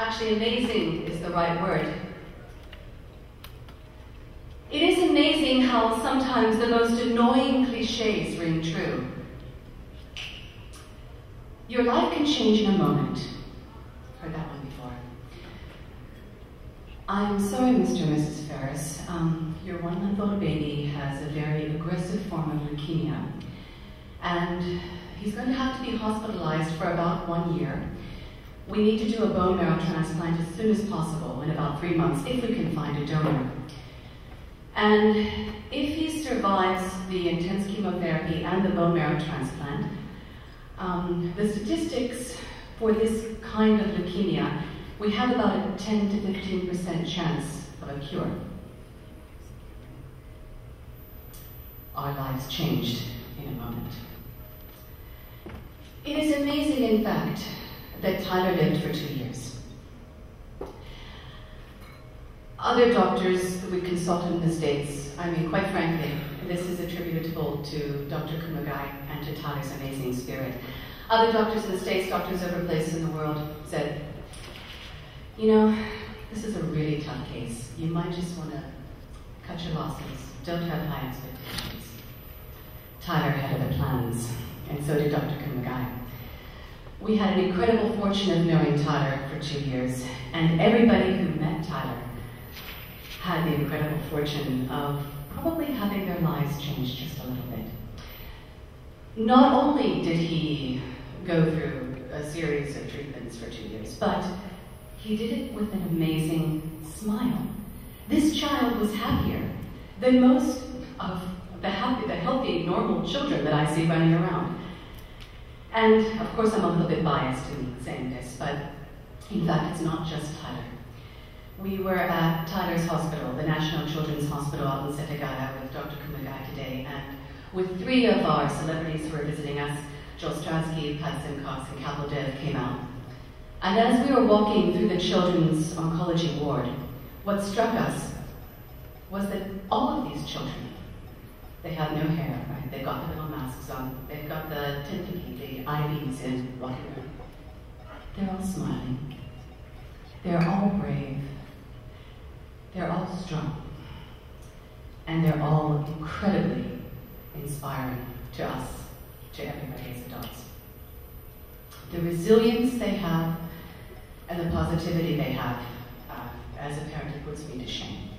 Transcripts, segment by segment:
Actually, amazing is the right word. It is amazing how sometimes the most annoying cliches ring true. Your life can change in a moment. Heard that one before. I'm sorry, Mr. and Mrs. Ferris. Your 1-month-old baby has a very aggressive form of leukemia, and he's going to have to be hospitalized for about 1 year. We need to do a bone marrow transplant as soon as possible, in about 3 months, if we can find a donor. And if he survives the intense chemotherapy and the bone marrow transplant, the statistics for this kind of leukemia, we have about a 10 to 15% chance of a cure. Our lives changed in a moment. It is amazing, in fact, that Tyler lived for 2 years. Other doctors we consulted in the States, I mean, quite frankly, this is attributable to Dr. Kumagai and to Tyler's amazing spirit. Other doctors in the States, doctors every place in the world, said, you know, this is a really tough case. You might just want to cut your losses. Don't have high expectations. Tyler had other plans, and so did Dr. Kumagai. We had an incredible fortune of knowing Tyler for 2 years, and everybody who met Tyler had the incredible fortune of probably having their lives changed just a little bit. Not only did he go through a series of treatments for 2 years, but he did it with an amazing smile. This child was happier than most of the healthy, normal children that I see running around. And of course, I'm a little bit biased in saying this, but in fact, it's not just Tyler. We were at Tyler's hospital, the National Children's Hospital out in Setagaya with Dr. Kumagai today, and with 3 of our celebrities who were visiting us, Joel Stradsky, Pat Simcox, and Kapil Dev came out. And as we were walking through the children's oncology ward, what struck us was that all of these children, they have no hair, right? They've got the little masks on, they've got the tinticky, the IVs in, whatever. They're all smiling. They're all brave. They're all strong. And they're all incredibly inspiring to us, to everybody as adults. The resilience they have and the positivity they have, as a parent, it puts me to shame.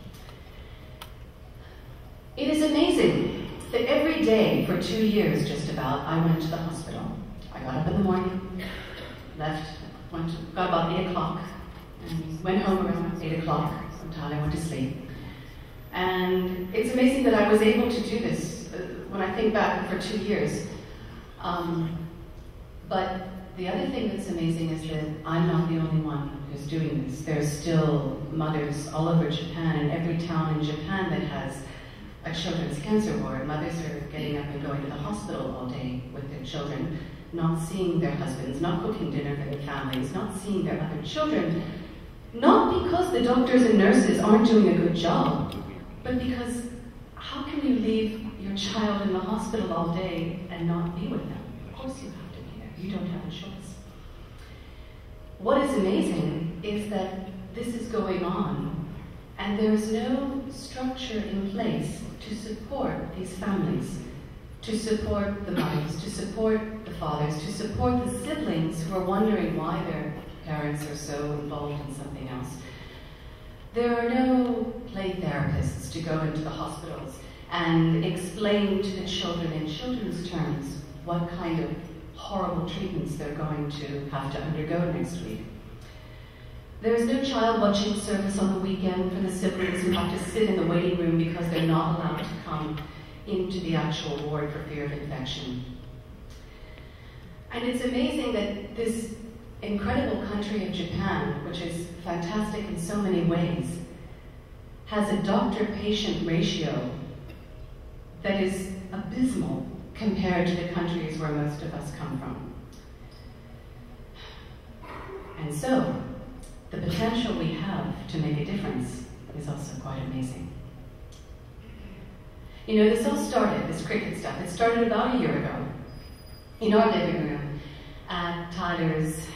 It is amazing that every day for 2 years, just about, I went to the hospital. I got up in the morning, left, got about 8 o'clock, and went home around 8 o'clock. Sometimes I went to sleep. And it's amazing that I was able to do this when I think back for 2 years. But the other thing that's amazing is that I'm not the only one who's doing this. There's still mothers all over Japan, and every town in Japan that has a children's cancer ward. Mothers are getting up and going to the hospital all day with their children, not seeing their husbands, not cooking dinner for their families, not seeing their other children, not because the doctors and nurses aren't doing a good job, but because how can you leave your child in the hospital all day and not be with them? Of course you have to be there. You don't have a choice. What is amazing is that this is going on, and there is no structure in place to support these families, to support the mothers, to support the fathers, to support the siblings who are wondering why their parents are so involved in something else. There are no play therapists to go into the hospitals and explain to the children in children's terms what kind of horrible treatments they're going to have to undergo next week. There is no child watching service on the weekend for the siblings who have to sit in the waiting room because they're not allowed to come into the actual ward for fear of infection. And it's amazing that this incredible country of Japan, which is fantastic in so many ways, has a doctor-patient ratio that is abysmal compared to the countries where most of us come from. And so, the potential we have to make a difference is also quite amazing. You know, this all started, this cricket stuff, it started about a year ago in our living room at Tyler's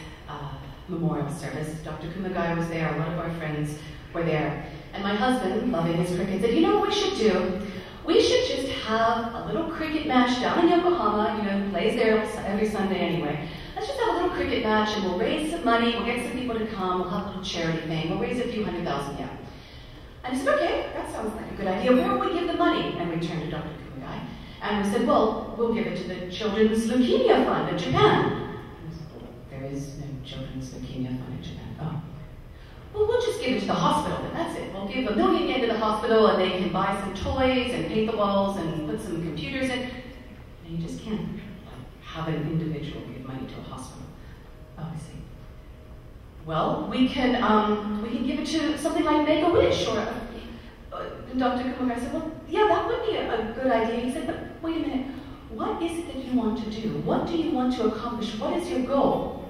memorial service. Dr. Kumagai was there, a lot of our friends were there. And my husband, loving his cricket, said, you know what we should do? We should just have a little cricket match down in Yokohama, he plays there every Sunday anyway. Let's just have a little cricket match and we'll raise some money, we'll get some people to come, we'll have a little charity thing, we'll raise a few $100,000 yen. And he said, okay, that sounds like a good idea. Where will we give the money? And we turned to Dr. Kumagai and we said, well, we'll give it to the Children's Leukemia Fund of Japan. And he said, well, there is no Children's Leukemia Fund in Japan. Oh. Well, we'll just give it to the hospital, then that's it. We'll give $1 million yen to the hospital and they can buy some toys and paint the walls and put some computers in. And you just can't have an individual give money to a hospital. Oh, I see. Well, we can give it to something like Make-A-Wish or Dr. Kumagai said, well, yeah, that would be a good idea. He said, but wait a minute, what is it that you want to do? What do you want to accomplish? What is your goal?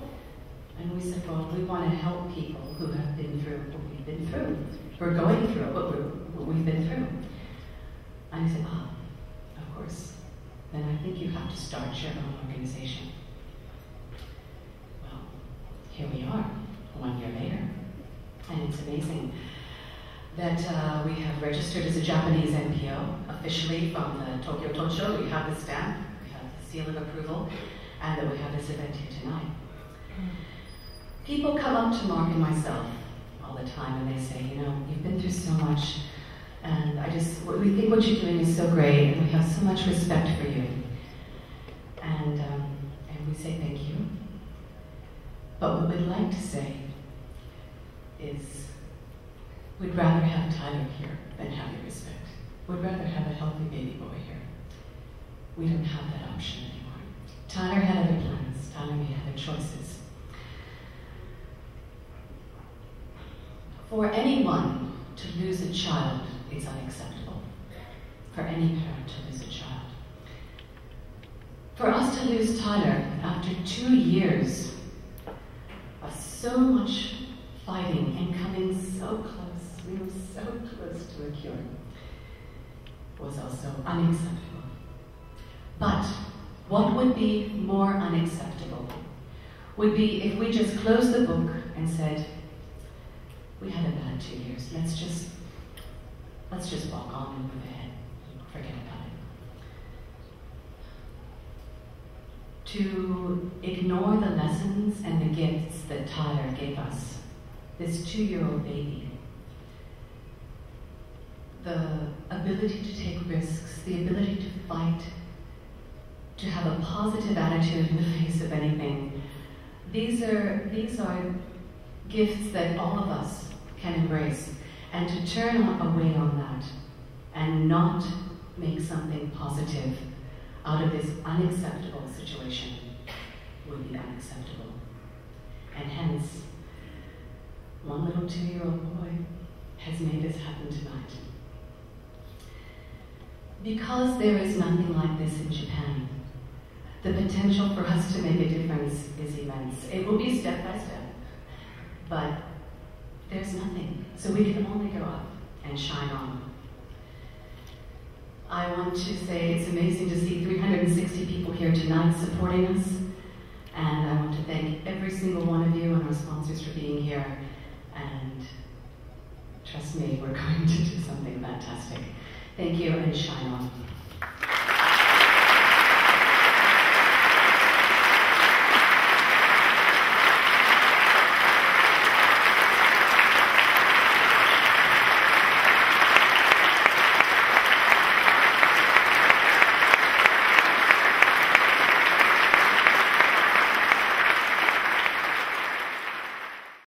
And we said, well, we want to help people who have been through what we've been through. We're going through what we've been through. And he said, of course. Then I think you have to start your own organization. Well, here we are, 1 year later. And it's amazing that we have registered as a Japanese NPO officially from the Tokyo Tocho. We have the stamp, we have the seal of approval, and that we have this event here tonight. People come up to Mark and myself all the time and they say, you've been through so much, and we think what you're doing is so great, and we have so much respect for you. And we say thank you. But what we'd like to say is, we'd rather have Tyler here than have your respect. We'd rather have a healthy baby boy here. We don't have that option anymore. Tyler had other plans. Tyler made other choices. For anyone to lose a child is unacceptable. For any parent to lose a child. For us to lose Tyler after 2 years of so much fighting and coming so close, we were so close to a cure, was also unacceptable. But what would be more unacceptable would be if we just closed the book and said, we had a bad 2 years, let's just walk on and move ahead, forget about it. To ignore the lessons and the gifts that Tyler gave us, this 2-year-old baby, the ability to take risks, the ability to fight, to have a positive attitude in the face of anything. These are gifts that all of us can embrace, and to turn away on that and not make something positive out of this unacceptable situation would be unacceptable. And hence, one little 2-year-old boy has made this happen tonight. Because there is nothing like this in Japan, the potential for us to make a difference is immense. It will be step by step, but there's nothing. So we can only go up and shine on. I want to say it's amazing to see 360 people here tonight supporting us, and I want to thank every single one of you and our sponsors for being here, and trust me, we're going to do something fantastic. Thank you, and shine on.